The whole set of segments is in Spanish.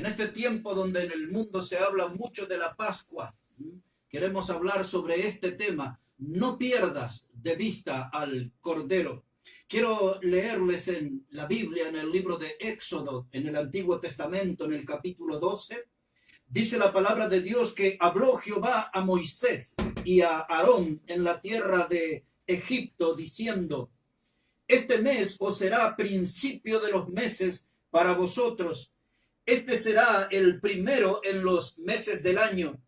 En este tiempo donde en el mundo se habla mucho de la Pascua, queremos hablar sobre este tema. No pierdas de vista al Cordero. Quiero leerles en la Biblia, en el libro de Éxodo, en el Antiguo Testamento, en el capítulo 12. Dice la palabra de Dios que habló Jehová a Moisés y a Aarón en la tierra de Egipto, diciendo: este mes os será principio de los meses para vosotros. Este será el primero en los meses del año.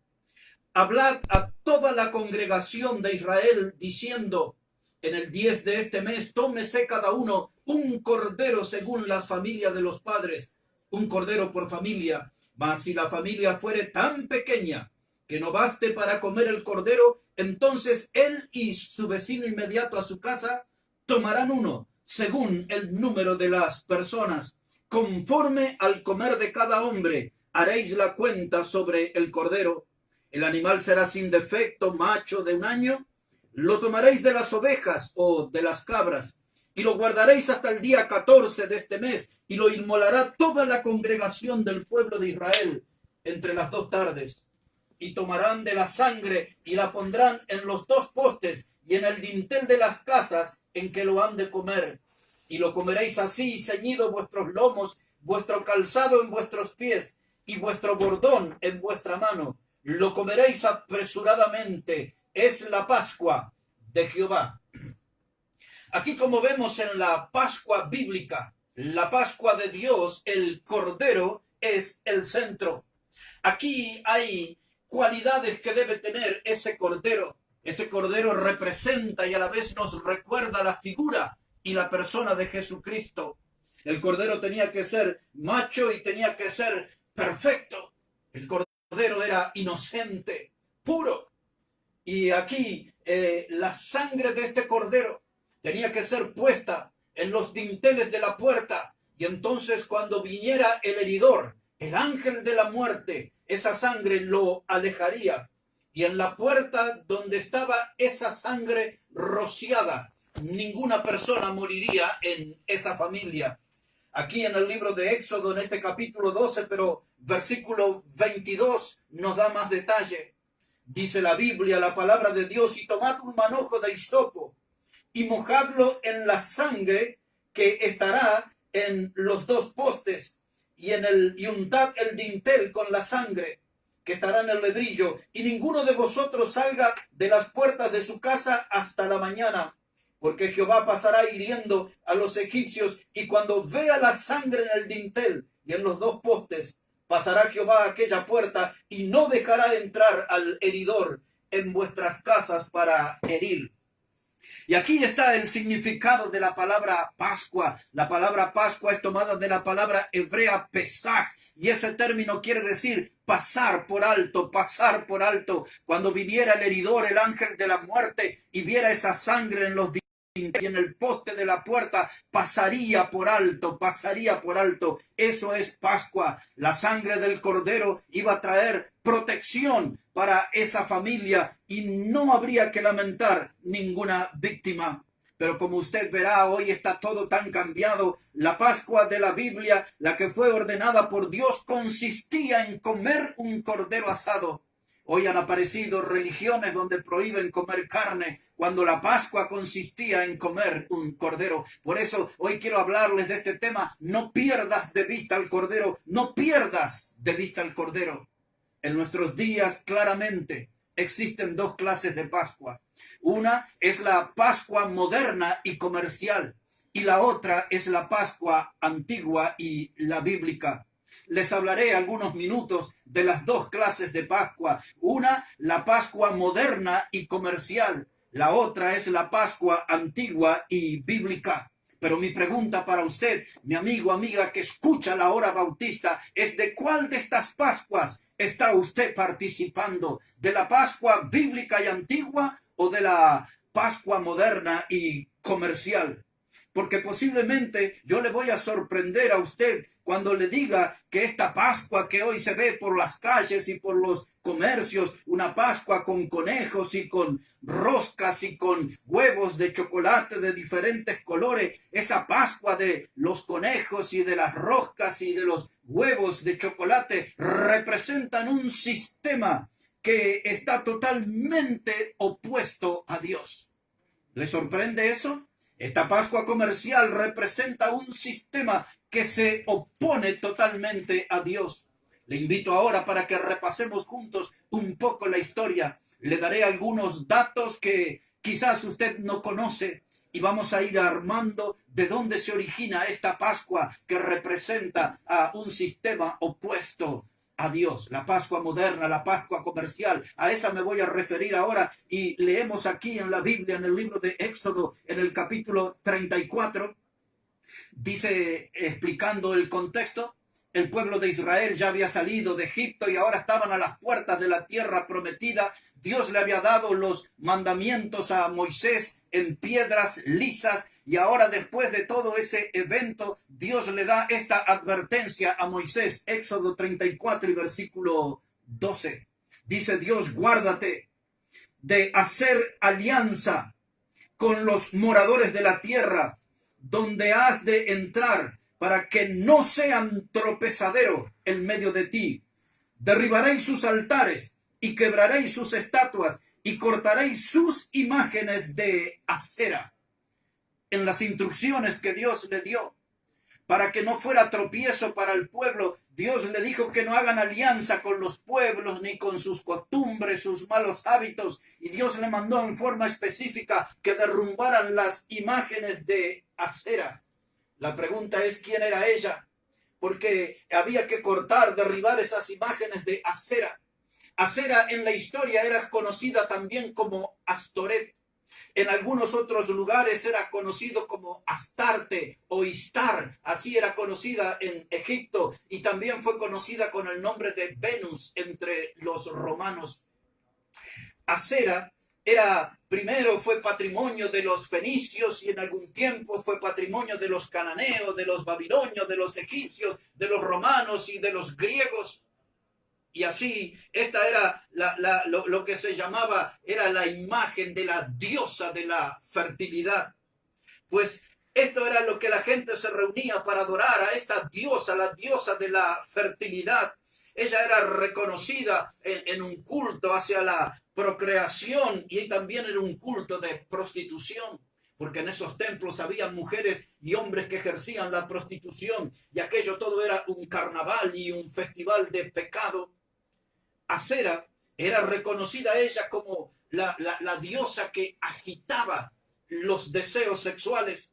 Hablad a toda la congregación de Israel, diciendo: en el 10 de este mes, tómese cada uno un cordero según las familias de los padres, un cordero por familia. Mas si la familia fuere tan pequeña que no baste para comer el cordero, entonces él y su vecino inmediato a su casa tomarán uno, según el número de las personas. Conforme al comer de cada hombre, haréis la cuenta sobre el cordero. El animal será sin defecto, macho de un año. Lo tomaréis de las ovejas o de las cabras, y lo guardaréis hasta el día 14 de este mes, y lo inmolará toda la congregación del pueblo de Israel entre las 2 tardes. Y tomarán de la sangre y la pondrán en los 2 postes y en el dintel de las casas en que lo han de comer. Y lo comeréis así, ceñido vuestros lomos, vuestro calzado en vuestros pies y vuestro bordón en vuestra mano. Lo comeréis apresuradamente. Es la Pascua de Jehová. Aquí, como vemos en la Pascua bíblica, la Pascua de Dios, el Cordero es el centro. Aquí hay cualidades que debe tener ese Cordero. Ese Cordero representa y a la vez nos recuerda la figura y la persona de Jesucristo. El Cordero tenía que ser macho y tenía que ser perfecto. El Cordero era inocente, puro. Y aquí la sangre de este Cordero tenía que ser puesta en los dinteles de la puerta. Y entonces cuando viniera el heridor, el ángel de la muerte, esa sangre lo alejaría. Y en la puerta donde estaba esa sangre rociada, ninguna persona moriría en esa familia. Aquí en el libro de Éxodo, en este capítulo 12, pero versículo 22 nos da más detalle. Dice la Biblia, la palabra de Dios: y tomad un manojo de hisopo y mojadlo en la sangre que estará en los 2 postes y untad el dintel con la sangre que estará en el lebrillo, y ninguno de vosotros salga de las puertas de su casa hasta la mañana, porque Jehová pasará hiriendo a los egipcios, y cuando vea la sangre en el dintel y en los 2 postes, pasará Jehová a aquella puerta y no dejará entrar al heridor en vuestras casas para herir. Y aquí está el significado de la palabra Pascua. La palabra Pascua es tomada de la palabra hebrea Pesaj, y ese término quiere decir pasar por alto, pasar por alto. Cuando viniera el heridor, el ángel de la muerte, y viera esa sangre en los y en el poste de la puerta, pasaría por alto, pasaría por alto. Eso es Pascua. La sangre del Cordero iba a traer protección para esa familia y no habría que lamentar ninguna víctima. Pero como usted verá, hoy está todo tan cambiado. La Pascua de la Biblia, la que fue ordenada por Dios, consistía en comer un cordero asado. Hoy han aparecido religiones donde prohíben comer carne, cuando la Pascua consistía en comer un cordero. Por eso hoy quiero hablarles de este tema. No pierdas de vista al Cordero, no pierdas de vista al Cordero. En nuestros días claramente existen 2 clases de Pascua. Una es la Pascua moderna y comercial, y la otra es la Pascua antigua y la bíblica. Les hablaré algunos minutos de las 2 clases de Pascua. Una, la Pascua moderna y comercial. La otra es la Pascua antigua y bíblica. Pero mi pregunta para usted, mi amigo, amiga que escucha la hora bautista, es: ¿de cuál de estas Pascuas está usted participando? ¿De la Pascua bíblica y antigua o de la Pascua moderna y comercial? porque posiblemente yo le voy a sorprender a usted cuando le diga que esta Pascua que hoy se ve por las calles y por los comercios, una Pascua con conejos y con roscas y con huevos de chocolate de diferentes colores, esa Pascua de los conejos y de las roscas y de los huevos de chocolate representan un sistema que está totalmente opuesto a Dios. ¿Le sorprende eso? Esta Pascua comercial representa un sistema que se opone totalmente a Dios. Le invito ahora para que repasemos juntos un poco la historia. Le daré algunos datos que quizás usted no conoce y vamos a ir armando de dónde se origina esta Pascua que representa a un sistema opuesto a Dios. La Pascua moderna, la Pascua comercial, a esa me voy a referir ahora, y leemos aquí en la Biblia, en el libro de Éxodo, en el capítulo 34, dice, explicando el contexto, el pueblo de Israel ya había salido de Egipto y ahora estaban a las puertas de la tierra prometida. Dios le había dado los mandamientos a Moisés en piedras lisas, y ahora, después de todo ese evento, Dios le da esta advertencia a Moisés. Éxodo 34 y versículo 12. Dice Dios: guárdate de hacer alianza con los moradores de la tierra donde has de entrar, para que no sean tropezadero en medio de ti. Derribaréis sus altares y quebraréis sus estatuas y cortaréis sus imágenes de acera. En las instrucciones que Dios le dio, para que no fuera tropiezo para el pueblo, Dios le dijo que no hagan alianza con los pueblos ni con sus costumbres, sus malos hábitos, y Dios le mandó en forma específica que derrumbaran las imágenes de acera. La pregunta es, ¿quién era ella? Porque había que cortar, derribar esas imágenes de acera. Acera en la historia era conocida también como Astoret. En algunos otros lugares era conocido como Astarte o Istar, así era conocida en Egipto, y también fue conocida con el nombre de Venus entre los romanos. Acera primero fue patrimonio de los fenicios y en algún tiempo fue patrimonio de los cananeos, de los babilonios, de los egipcios, de los romanos y de los griegos. Y así, esta era lo que se llamaba, era la imagen de la diosa de la fertilidad. Pues esto era lo que la gente se reunía para adorar a esta diosa, la diosa de la fertilidad. Ella era reconocida en un culto hacia la procreación y también en un culto de prostitución, porque en esos templos había mujeres y hombres que ejercían la prostitución, y aquello todo era un carnaval y un festival de pecado. Acera era reconocida ella como la diosa que agitaba los deseos sexuales,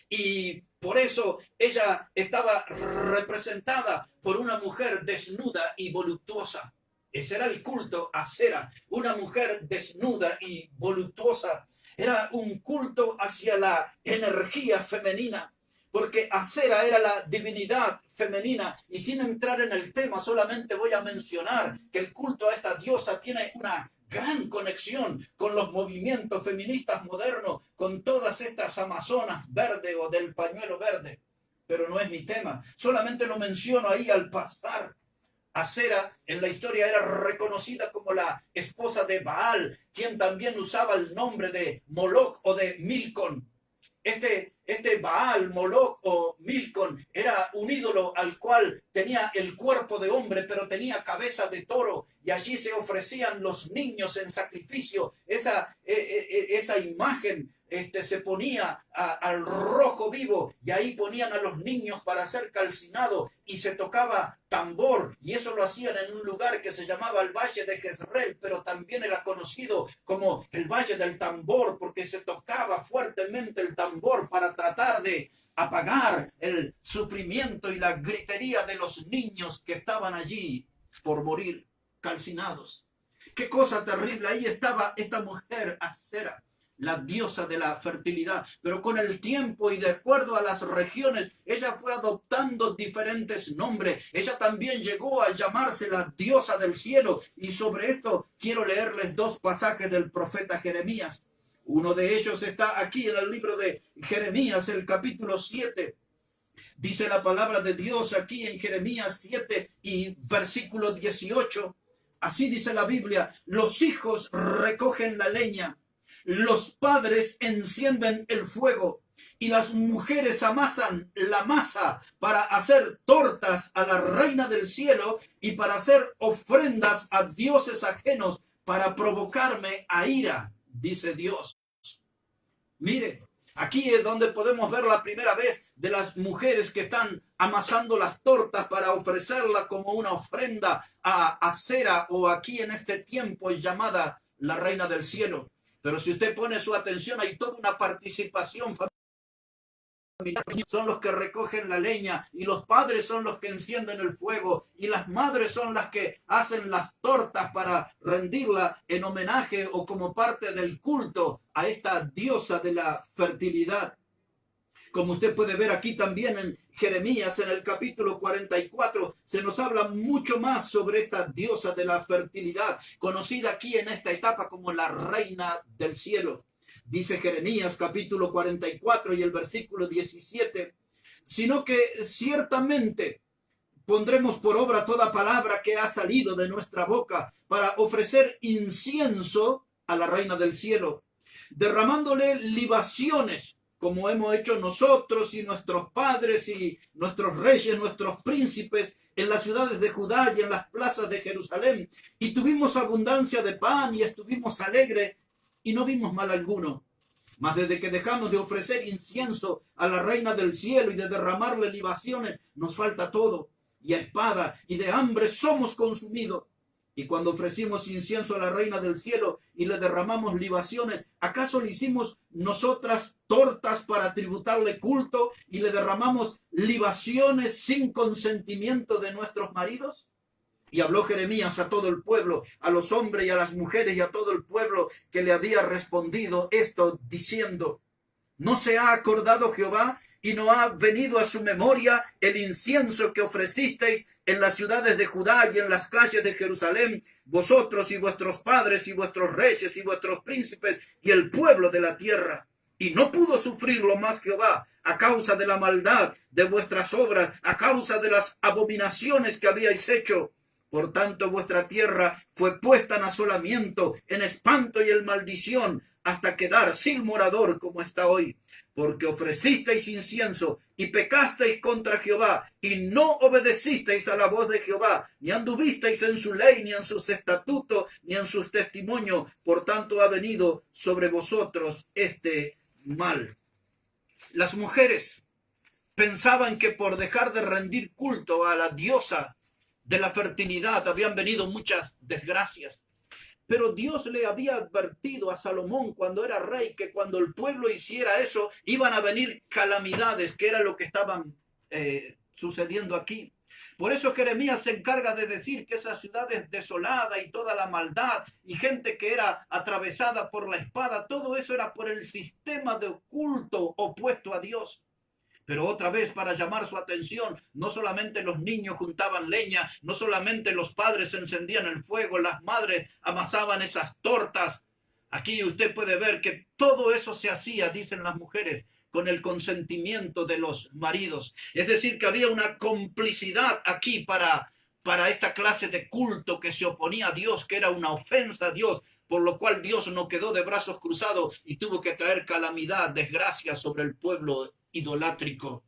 y por eso ella estaba representada por una mujer desnuda y voluptuosa. Ese era el culto a Acera, una mujer desnuda y voluptuosa. Era un culto hacia la energía femenina, porque Acera era la divinidad femenina. Y sin entrar en el tema, solamente voy a mencionar que el culto a esta diosa tiene una gran conexión con los movimientos feministas modernos, con todas estas amazonas verde o del pañuelo verde. Pero no es mi tema, solamente lo menciono ahí al pasar. Acera en la historia era reconocida como la esposa de Baal, quien también usaba el nombre de Moloch o de Milcón. Este Baal, Moloch o Milcón era un ídolo al cual tenía el cuerpo de hombre, pero tenía cabeza de toro, y allí se ofrecían los niños en sacrificio. Esa imagen se ponía al rojo vivo, y ahí ponían a los niños para ser calcinados, y se tocaba tambor, y eso lo hacían en un lugar que se llamaba el Valle de Jezreel, pero también era conocido como el Valle del Tambor, porque se tocaba fuertemente el tambor para tratar de apagar el sufrimiento y la gritería de los niños que estaban allí por morir calcinados. Qué cosa terrible. Ahí estaba esta mujer Acera, la diosa de la fertilidad, pero con el tiempo y de acuerdo a las regiones, ella fue adoptando diferentes nombres. Ella también llegó a llamarse la diosa del cielo, y sobre esto quiero leerles dos pasajes del profeta Jeremías. Uno de ellos está aquí en el libro de Jeremías, el capítulo 7. Dice la palabra de Dios aquí en Jeremías 7 y versículo 18. Así dice la Biblia: los hijos recogen la leña, los padres encienden el fuego y las mujeres amasan la masa para hacer tortas a la reina del cielo y para hacer ofrendas a dioses ajenos para provocarme a ira, dice Dios. Mire, aquí es donde podemos ver la primera vez de las mujeres que están amasando las tortas para ofrecerla como una ofrenda a Acera, o aquí en este tiempo llamada la reina del cielo. Pero si usted pone su atención, hay toda una participación familiar. Son los que recogen la leña y los padres son los que encienden el fuego y las madres son las que hacen las tortas para rendirla en homenaje o como parte del culto a esta diosa de la fertilidad. Como usted puede ver aquí también en Jeremías, en el capítulo 44, se nos habla mucho más sobre esta diosa de la fertilidad, conocida aquí en esta etapa como la reina del cielo. Dice Jeremías capítulo 44 y el versículo 17, sino que ciertamente pondremos por obra toda palabra que ha salido de nuestra boca para ofrecer incienso a la reina del cielo, derramándole libaciones, como hemos hecho nosotros y nuestros padres y nuestros reyes, nuestros príncipes, en las ciudades de Judá y en las plazas de Jerusalén. Y tuvimos abundancia de pan y estuvimos alegres y no vimos mal alguno. Mas desde que dejamos de ofrecer incienso a la reina del cielo y de derramarle libaciones, nos falta todo. Y a espada y de hambre somos consumidos. Y cuando ofrecimos incienso a la reina del cielo y le derramamos libaciones, ¿acaso le hicimos nosotras tortas para tributarle culto y le derramamos libaciones sin consentimiento de nuestros maridos? Y habló Jeremías a todo el pueblo, a los hombres y a las mujeres y a todo el pueblo que le había respondido esto, diciendo: ¿no se ha acordado Jehová y no ha venido a su memoria el incienso que ofrecisteis en las ciudades de Judá y en las calles de Jerusalén, vosotros y vuestros padres y vuestros reyes y vuestros príncipes y el pueblo de la tierra? Y no pudo sufrirlo más Jehová a causa de la maldad de vuestras obras, a causa de las abominaciones que habíais hecho. Por tanto, vuestra tierra fue puesta en asolamiento, en espanto y en maldición, hasta quedar sin morador como está hoy. Porque ofrecisteis incienso y pecasteis contra Jehová, y no obedecisteis a la voz de Jehová, ni anduvisteis en su ley, ni en sus estatutos, ni en sus testimonios. Por tanto, ha venido sobre vosotros este mal. Las mujeres pensaban que por dejar de rendir culto a la diosa de la fertilidad habían venido muchas desgracias. Pero Dios le había advertido a Salomón cuando era rey que cuando el pueblo hiciera eso iban a venir calamidades, que era lo que estaban sucediendo aquí. Por eso Jeremías se encarga de decir que esa ciudad es desolada y toda la maldad y gente que era atravesada por la espada, todo eso era por el sistema de culto opuesto a Dios. Pero otra vez, para llamar su atención, no solamente los niños juntaban leña, no solamente los padres encendían el fuego, las madres amasaban esas tortas. Aquí usted puede ver que todo eso se hacía, dicen las mujeres, con el consentimiento de los maridos. Es decir, que había una complicidad aquí para esta clase de culto que se oponía a Dios, que era una ofensa a Dios, por lo cual Dios no quedó de brazos cruzados y tuvo que traer calamidad, desgracia sobre el pueblo idolátrico.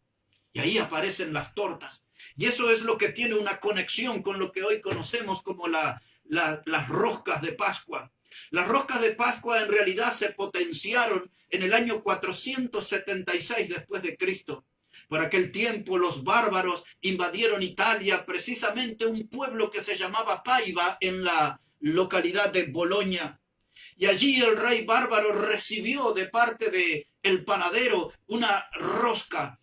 Y ahí aparecen las tortas. Y eso es lo que tiene una conexión con lo que hoy conocemos como las roscas de Pascua. Las roscas de Pascua en realidad se potenciaron en el año 476 después de Cristo. Por aquel tiempo los bárbaros invadieron Italia, precisamente un pueblo que se llamaba Paiva en la localidad de Bolonia. Y allí el rey bárbaro recibió de parte de el panadero una rosca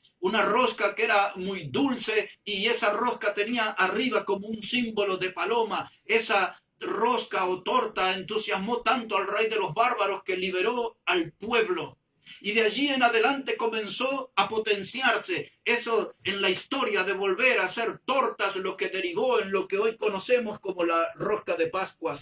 que era muy dulce, y esa rosca tenía arriba como un símbolo de paloma. Esa rosca o torta entusiasmó tanto al rey de los bárbaros que liberó al pueblo. Y de allí en adelante comenzó a potenciarse eso en la historia de volver a hacer tortas, lo que derivó en lo que hoy conocemos como la rosca de Pascua.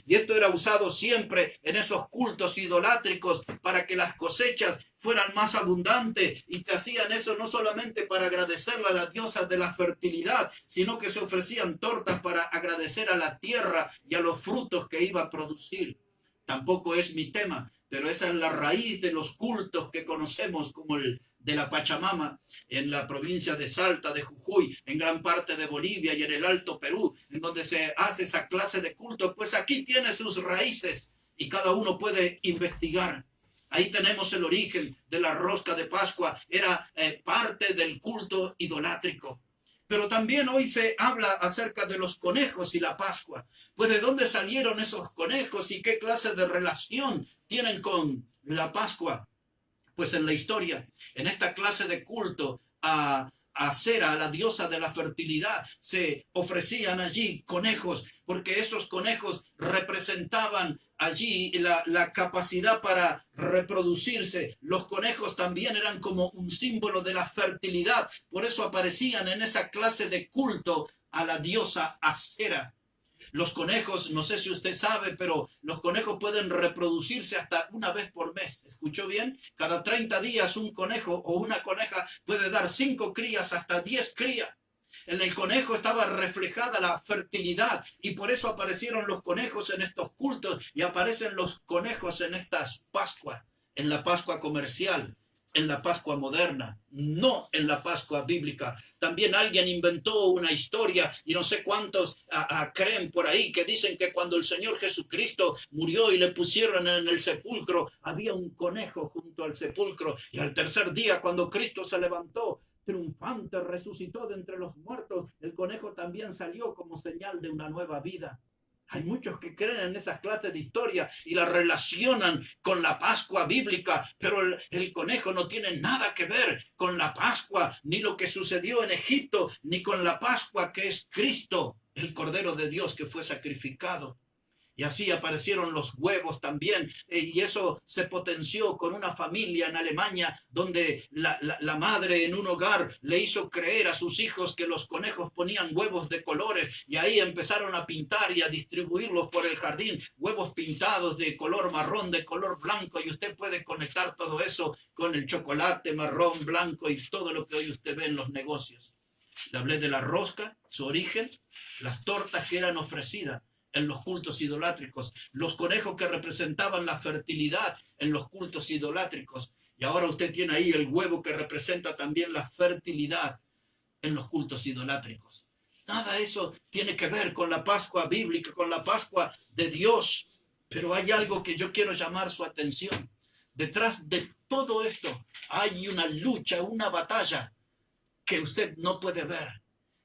Y esto era usado siempre en esos cultos idolátricos para que las cosechas fueran más abundantes, y te hacían eso no solamente para agradecerle a la diosa de la fertilidad, sino que se ofrecían tortas para agradecer a la tierra y a los frutos que iba a producir. Tampoco es mi tema, pero esa es la raíz de los cultos que conocemos como el de la Pachamama en la provincia de Salta, de Jujuy, en gran parte de Bolivia y en el Alto Perú, en donde se hace esa clase de culto. Pues aquí tiene sus raíces y cada uno puede investigar. Ahí tenemos el origen de la rosca de Pascua. Era parte del culto idolátrico. Pero también hoy se habla acerca de los conejos y la Pascua. Pues ¿de dónde salieron esos conejos y qué clase de relación tienen con la Pascua? Pues en la historia, en esta clase de culto a Cera, a la diosa de la fertilidad, se ofrecían allí conejos, porque esos conejos representaban allí la capacidad para reproducirse. Los conejos también eran como un símbolo de la fertilidad, por eso aparecían en esa clase de culto a la diosa Cera. Los conejos, no sé si usted sabe, pero los conejos pueden reproducirse hasta una vez por mes. ¿Escuchó bien? Cada 30 días un conejo o una coneja puede dar 5 crías hasta 10 crías. En el conejo estaba reflejada la fertilidad y por eso aparecieron los conejos en estos cultos y aparecen los conejos en estas Pascuas, en la Pascua comercial, en la Pascua moderna, no en la Pascua bíblica. También alguien inventó una historia y no sé cuántos creen por ahí que dicen que cuando el Señor Jesucristo murió y le pusieron en el sepulcro, había un conejo junto al sepulcro, y al tercer día, cuando Cristo se levantó triunfante, resucitó de entre los muertos, el conejo también salió como señal de una nueva vida. Hay muchos que creen en esas clases de historia y la relacionan con la Pascua bíblica, pero el conejo no tiene nada que ver con la Pascua, ni lo que sucedió en Egipto, ni con la Pascua que es Cristo, el Cordero de Dios que fue sacrificado. Y así aparecieron los huevos también, y eso se potenció con una familia en Alemania donde la madre en un hogar le hizo creer a sus hijos que los conejos ponían huevos de colores, y ahí empezaron a pintar y a distribuirlos por el jardín, huevos pintados de color marrón, de color blanco, y usted puede conectar todo eso con el chocolate marrón, blanco y todo lo que hoy usted ve en los negocios. Le hablé de la rosca, su origen, las tortas que eran ofrecidas en los cultos idolátricos, los conejos que representaban la fertilidad en los cultos idolátricos, y ahora usted tiene ahí el huevo que representa también la fertilidad en los cultos idolátricos. Nada de eso tiene que ver con la Pascua bíblica, con la Pascua de Dios, pero hay algo que yo quiero llamar su atención. Detrás de todo esto hay una lucha, una batalla que usted no puede ver.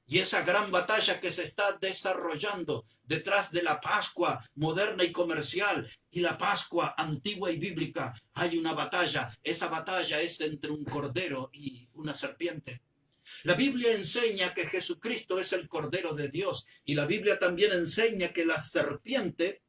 Y esa gran batalla que se está desarrollando detrás de la Pascua moderna y comercial y la Pascua antigua y bíblica, hay una batalla. Esa batalla es entre un cordero y una serpiente. La Biblia enseña que Jesucristo es el Cordero de Dios, y la Biblia también enseña que la serpiente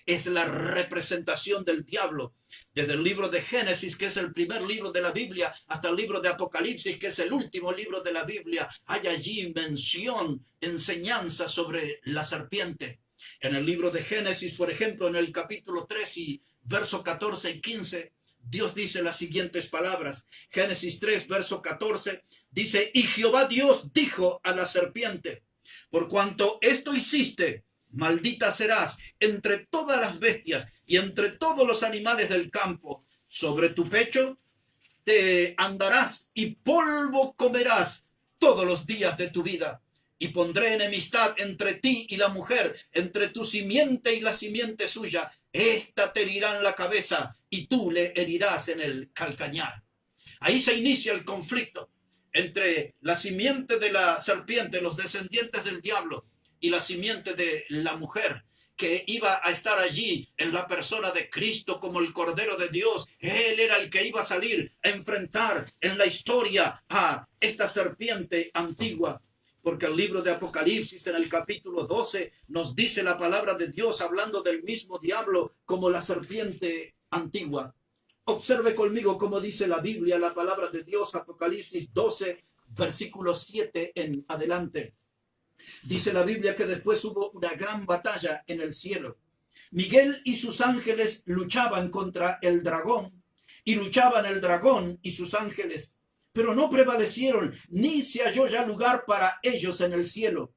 es la representación del diablo. Desde el libro de Génesis, que es el primer libro de la Biblia, hasta el libro de Apocalipsis, que es el último libro de la Biblia, hay allí mención, enseñanza sobre la serpiente. En el libro de Génesis, por ejemplo, en el capítulo 3 y versos 14 y 15, Dios dice las siguientes palabras. Génesis 3, verso 14, dice: y Jehová Dios dijo a la serpiente: por cuanto esto hiciste, maldita serás entre todas las bestias y entre todos los animales del campo. Sobre tu pecho te andarás y polvo comerás todos los días de tu vida. Y pondré enemistad entre ti y la mujer, entre tu simiente y la simiente suya. Esta te herirá en la cabeza y tú le herirás en el calcañar. Ahí se inicia el conflicto entre la simiente de la serpiente, los descendientes del diablo, y la simiente de la mujer, que iba a estar allí en la persona de Cristo como el Cordero de Dios. Él era el que iba a salir a enfrentar en la historia a esta serpiente antigua. Porque el libro de Apocalipsis, en el capítulo 12, nos dice la palabra de Dios hablando del mismo diablo como la serpiente antigua. Observe conmigo cómo dice la Biblia, la palabra de Dios, Apocalipsis 12, versículo 7 en adelante. Dice la Biblia que después hubo una gran batalla en el cielo. Miguel y sus ángeles luchaban contra el dragón, y luchaban el dragón y sus ángeles, pero no prevalecieron, ni se halló ya lugar para ellos en el cielo.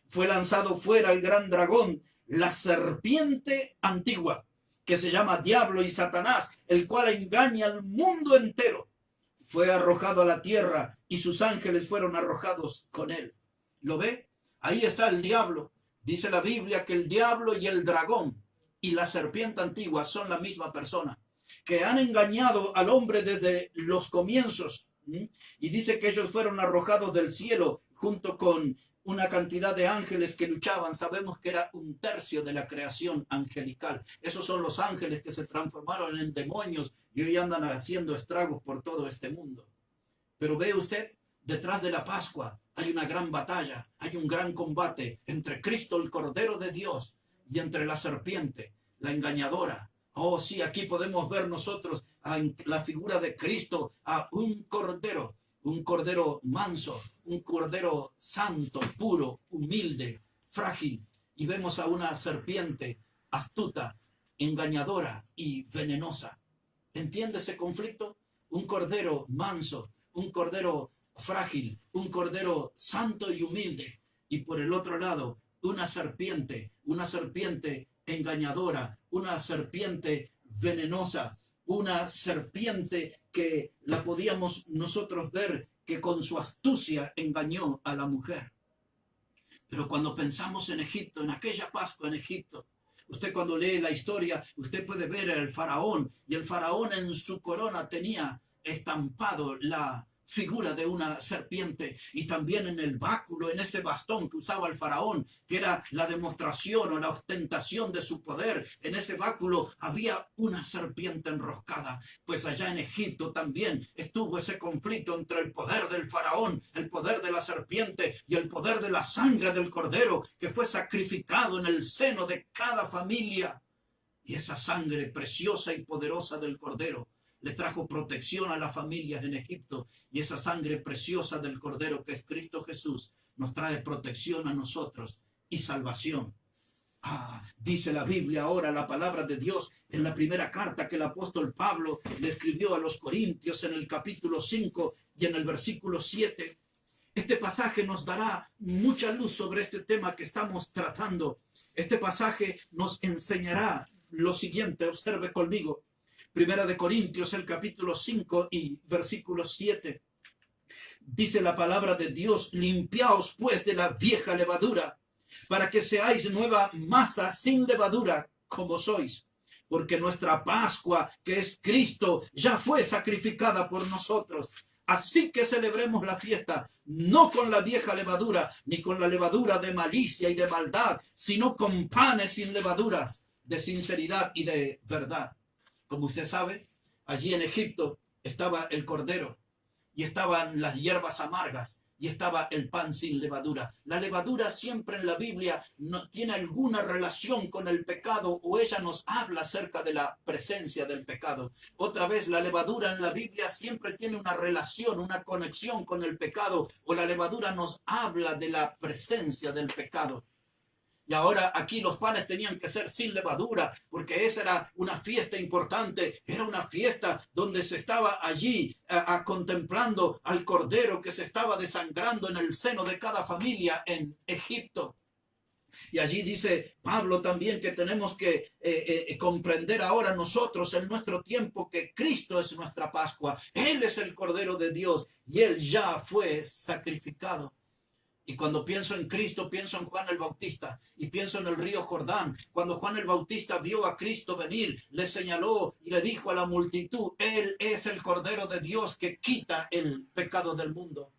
Fue lanzado fuera el gran dragón, la serpiente antigua, que se llama Diablo y Satanás, el cual engaña al mundo entero. Fue arrojado a la tierra y sus ángeles fueron arrojados con él. ¿Lo ve? Ahí está el diablo. Dice la Biblia que el diablo y el dragón y la serpiente antigua son la misma persona, que han engañado al hombre desde los comienzos. Y dice que ellos fueron arrojados del cielo junto con una cantidad de ángeles que luchaban. Sabemos que era un tercio de la creación angelical. Esos son los ángeles que se transformaron en demonios y hoy andan haciendo estragos por todo este mundo. Pero ve usted, detrás de la Pascua hay una gran batalla, hay un gran combate entre Cristo, el Cordero de Dios, y entre la serpiente, la engañadora. Oh, sí, aquí podemos ver nosotros en la figura de Cristo a un cordero manso, un cordero santo, puro, humilde, frágil. Y vemos a una serpiente astuta, engañadora y venenosa. ¿Entiende ese conflicto? Un cordero manso, un cordero frágil, un cordero santo y humilde. Y por el otro lado, una serpiente engañadora, una serpiente venenosa, una serpiente que la podíamos nosotros ver que con su astucia engañó a la mujer. Pero cuando pensamos en Egipto, en aquella Pascua en Egipto, usted cuando lee la historia, usted puede ver al faraón, y el faraón en su corona tenía estampado la figura de una serpiente, y también en el báculo, en ese bastón que usaba el faraón, que era la demostración o la ostentación de su poder, en ese báculo había una serpiente enroscada. Pues allá en Egipto también estuvo ese conflicto entre el poder del faraón, el poder de la serpiente y el poder de la sangre del cordero que fue sacrificado en el seno de cada familia. Y esa sangre preciosa y poderosa del cordero le trajo protección a las familias en Egipto, y esa sangre preciosa del Cordero que es Cristo Jesús nos trae protección a nosotros y salvación. Dice la Biblia ahora, la palabra de Dios, en la primera carta que el apóstol Pablo le escribió a los Corintios en el capítulo 5 y en el versículo 7. Este pasaje nos dará mucha luz sobre este tema que estamos tratando. Este pasaje nos enseñará lo siguiente, observe conmigo. Primera de Corintios, el capítulo 5 y versículo 7. Dice la palabra de Dios: limpiaos pues de la vieja levadura, para que seáis nueva masa sin levadura, como sois. Porque nuestra Pascua, que es Cristo, ya fue sacrificada por nosotros. Así que celebremos la fiesta, no con la vieja levadura, ni con la levadura de malicia y de maldad, sino con panes sin levaduras, de sinceridad y de verdad. Como usted sabe, allí en Egipto estaba el cordero, y estaban las hierbas amargas, y estaba el pan sin levadura. La levadura siempre en la Biblia no tiene alguna relación con el pecado, o ella nos habla acerca de la presencia del pecado. Otra vez, la levadura en la Biblia siempre tiene una relación, una conexión con el pecado, o la levadura nos habla de la presencia del pecado. Y ahora aquí los panes tenían que ser sin levadura, porque esa era una fiesta importante, era una fiesta donde se estaba allí contemplando al cordero que se estaba desangrando en el seno de cada familia en Egipto. Y allí dice Pablo también que tenemos que comprender ahora nosotros en nuestro tiempo que Cristo es nuestra Pascua. Él es el Cordero de Dios y Él ya fue sacrificado. Y cuando pienso en Cristo, pienso en Juan el Bautista y pienso en el río Jordán. Cuando Juan el Bautista vio a Cristo venir, le señaló y le dijo a la multitud: Él es el Cordero de Dios que quita el pecado del mundo.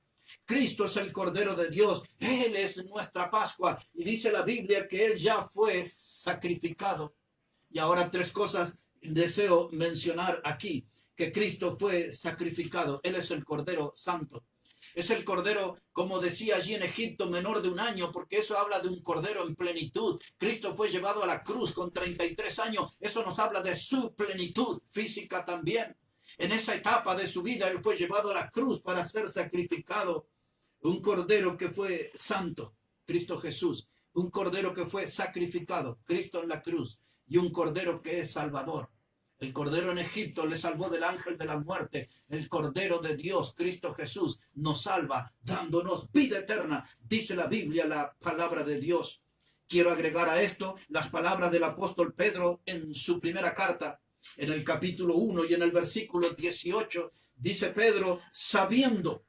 Cristo es el Cordero de Dios. Él es nuestra Pascua. Y dice la Biblia que Él ya fue sacrificado. Y ahora tres cosas deseo mencionar aquí. Que Cristo fue sacrificado. Él es el Cordero Santo. Es el cordero, como decía allí en Egipto, menor de 1 año, porque eso habla de un cordero en plenitud. Cristo fue llevado a la cruz con 33 años. Eso nos habla de su plenitud física también. En esa etapa de su vida, Él fue llevado a la cruz para ser sacrificado. Un cordero que fue santo, Cristo Jesús, un cordero que fue sacrificado, Cristo en la cruz, y un cordero que es salvador. El cordero en Egipto le salvó del ángel de la muerte. El cordero de Dios, Cristo Jesús, nos salva dándonos vida eterna. Dice la Biblia, la palabra de Dios. Quiero agregar a esto las palabras del apóstol Pedro en su primera carta, en el capítulo 1 y en el versículo 18. Dice Pedro, sabiendo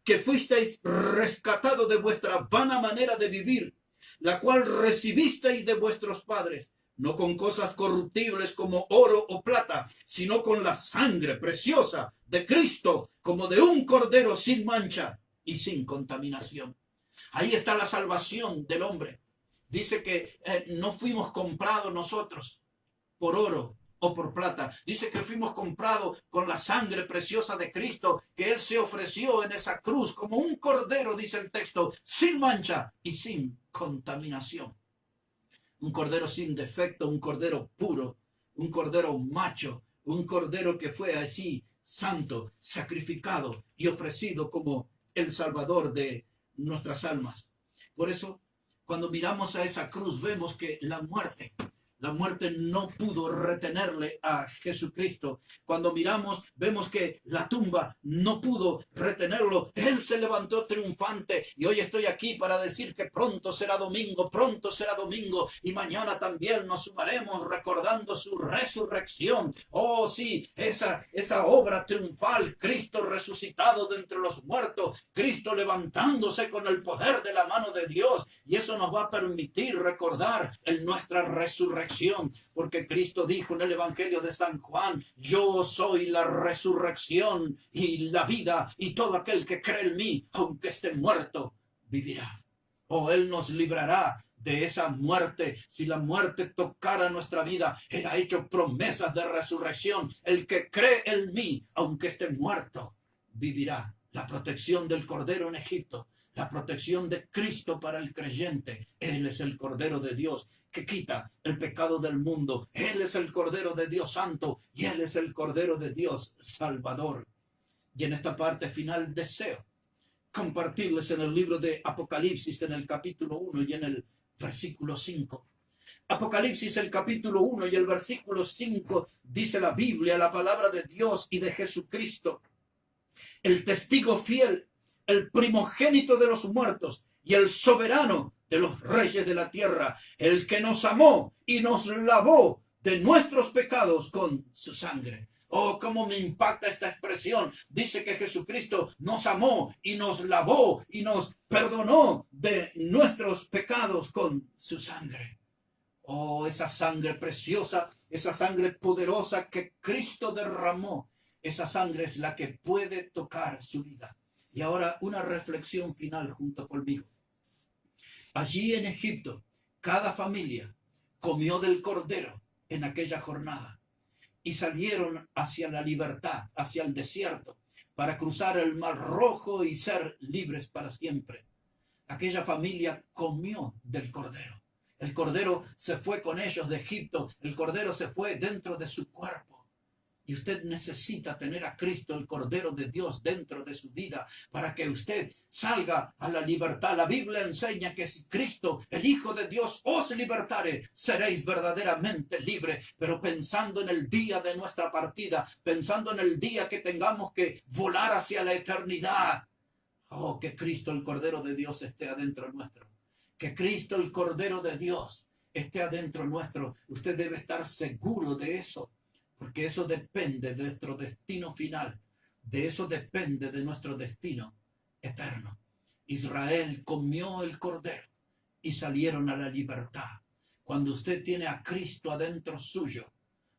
que fuisteis rescatado de vuestra vana manera de vivir, la cual recibisteis de vuestros padres, no con cosas corruptibles como oro o plata, sino con la sangre preciosa de Cristo, como de un cordero sin mancha y sin contaminación. Ahí está la salvación del hombre. Dice que no fuimos comprados nosotros por oro o por plata. Dice que fuimos comprados con la sangre preciosa de Cristo, que Él se ofreció en esa cruz como un cordero, dice el texto, sin mancha y sin contaminación. Un cordero sin defecto, un cordero puro, un cordero macho, un cordero que fue así santo, sacrificado y ofrecido como el salvador de nuestras almas. Por eso, cuando miramos a esa cruz, vemos que la muerte no pudo retenerle a Jesucristo. Cuando miramos, vemos que la tumba no pudo retenerlo. Él se levantó triunfante y hoy estoy aquí para decir que pronto será domingo y mañana también nos sumaremos recordando su resurrección. Oh sí, esa obra triunfal, Cristo resucitado de entre los muertos, Cristo levantándose con el poder de la mano de Dios, y eso nos va a permitir recordar en nuestra resurrección. Porque Cristo dijo en el Evangelio de San Juan, yo soy la resurrección y la vida, y todo aquel que cree en mí, aunque esté muerto, vivirá. O Él nos librará de esa muerte. Si la muerte tocara nuestra vida, Él ha hecho promesas de resurrección. El que cree en mí, aunque esté muerto, vivirá. La protección del Cordero en Egipto, la protección de Cristo para el creyente. Él es el Cordero de Dios que quita el pecado del mundo. Él es el Cordero de Dios Santo y Él es el Cordero de Dios Salvador. Y en esta parte final deseo compartirles en el libro de Apocalipsis, en el capítulo 1 y en el versículo 5. Apocalipsis, el capítulo 1 y el versículo 5, dice la Biblia, la palabra de Dios y de Jesucristo, el testigo fiel, el primogénito de los muertos y el soberano de los reyes de la tierra, el que nos amó y nos lavó de nuestros pecados con su sangre. Oh, cómo me impacta esta expresión. Dice que Jesucristo nos amó y nos lavó y nos perdonó de nuestros pecados con su sangre. Oh, esa sangre preciosa, esa sangre poderosa que Cristo derramó, esa sangre es la que puede tocar su vida. Y ahora una reflexión final junto conmigo. Allí en Egipto, cada familia comió del cordero en aquella jornada y salieron hacia la libertad, hacia el desierto, para cruzar el Mar Rojo y ser libres para siempre. Aquella familia comió del cordero. El cordero se fue con ellos de Egipto, el cordero se fue dentro de su cuerpo. Y usted necesita tener a Cristo, el Cordero de Dios, dentro de su vida para que usted salga a la libertad. La Biblia enseña que si Cristo, el Hijo de Dios, os libertare, seréis verdaderamente libres. Pero pensando en el día de nuestra partida, pensando en el día que tengamos que volar hacia la eternidad. Oh, que Cristo, el Cordero de Dios, esté adentro nuestro. Que Cristo, el Cordero de Dios, esté adentro nuestro. Usted debe estar seguro de eso. Porque eso depende de nuestro destino final. De eso depende de nuestro destino eterno. Israel comió el cordero y salieron a la libertad. Cuando usted tiene a Cristo adentro suyo,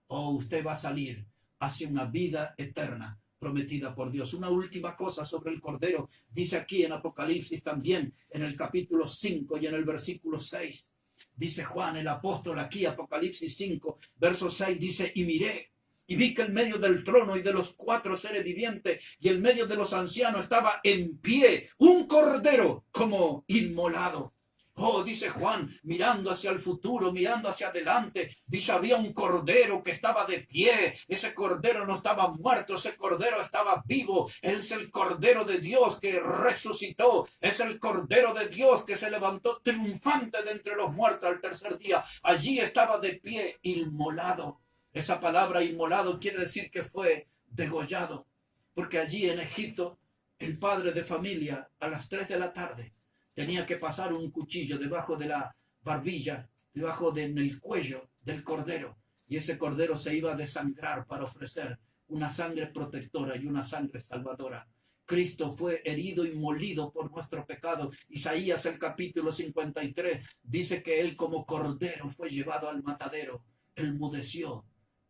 usted va a salir hacia una vida eterna prometida por Dios. Una última cosa sobre el cordero. Dice aquí en Apocalipsis también, en el capítulo 5 y en el versículo 6. Dice Juan el apóstol aquí, Apocalipsis 5, verso 6, dice, y miré, y vi que en medio del trono y de los 4 seres vivientes y en medio de los ancianos estaba en pie un cordero como inmolado. Oh, dice Juan, mirando hacia el futuro, mirando hacia adelante, dice, había un cordero que estaba de pie. Ese cordero no estaba muerto, ese cordero estaba vivo. Él es el cordero de Dios que resucitó. Es el cordero de Dios que se levantó triunfante de entre los muertos al tercer día. Allí estaba de pie, inmolado. Esa palabra inmolado quiere decir que fue degollado, porque allí en Egipto el padre de familia a las 3 de la tarde tenía que pasar un cuchillo debajo de la barbilla, debajo del cuello del cordero, y ese cordero se iba a desangrar para ofrecer una sangre protectora y una sangre salvadora. Cristo fue herido y molido por nuestro pecado. Isaías, el capítulo 53, dice que él como cordero fue llevado al matadero. Él mudeció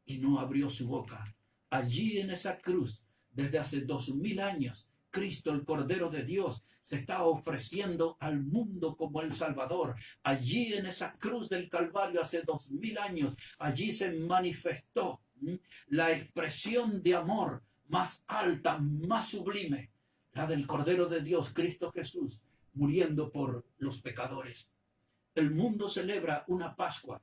y no abrió su boca. Allí en esa cruz, desde hace 2000 años, Cristo, el Cordero de Dios, se está ofreciendo al mundo como el Salvador. Allí en esa cruz del Calvario, hace 2000 años, allí se manifestó la expresión de amor más alta, más sublime, la del Cordero de Dios, Cristo Jesús, muriendo por los pecadores. El mundo celebra una Pascua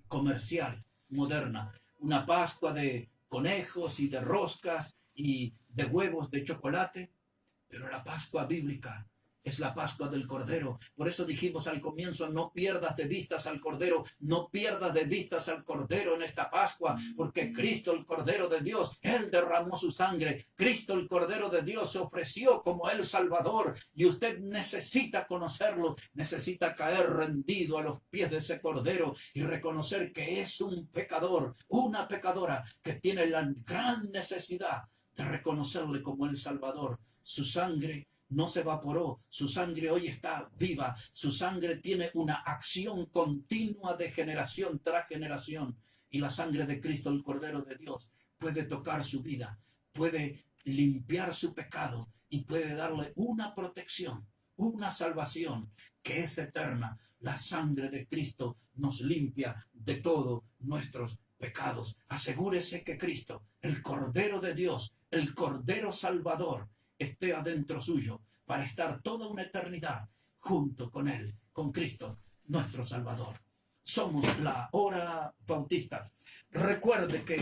comercial, moderna, una Pascua de conejos y de roscas y de huevos de chocolate, pero la Pascua bíblica es la Pascua del Cordero. Por eso dijimos al comienzo, no pierdas de vistas al Cordero, no pierdas de vistas al Cordero en esta Pascua, porque Cristo, el Cordero de Dios, Él derramó su sangre. Cristo, el Cordero de Dios, se ofreció como el Salvador, y usted necesita conocerlo, necesita caer rendido a los pies de ese Cordero y reconocer que es un pecador, una pecadora que tiene la gran necesidad de reconocerle como el Salvador. Su sangre no se evaporó, su sangre hoy está viva, su sangre tiene una acción continua de generación tras generación, y la sangre de Cristo, el Cordero de Dios, puede tocar su vida, puede limpiar su pecado y puede darle una protección, una salvación que es eterna. La sangre de Cristo nos limpia de todos nuestros pecados. Asegúrese que Cristo, el Cordero de Dios, el Cordero Salvador, esté adentro suyo para estar toda una eternidad junto con Él, con Cristo, nuestro Salvador. Somos la Hora Bautista. Recuerde que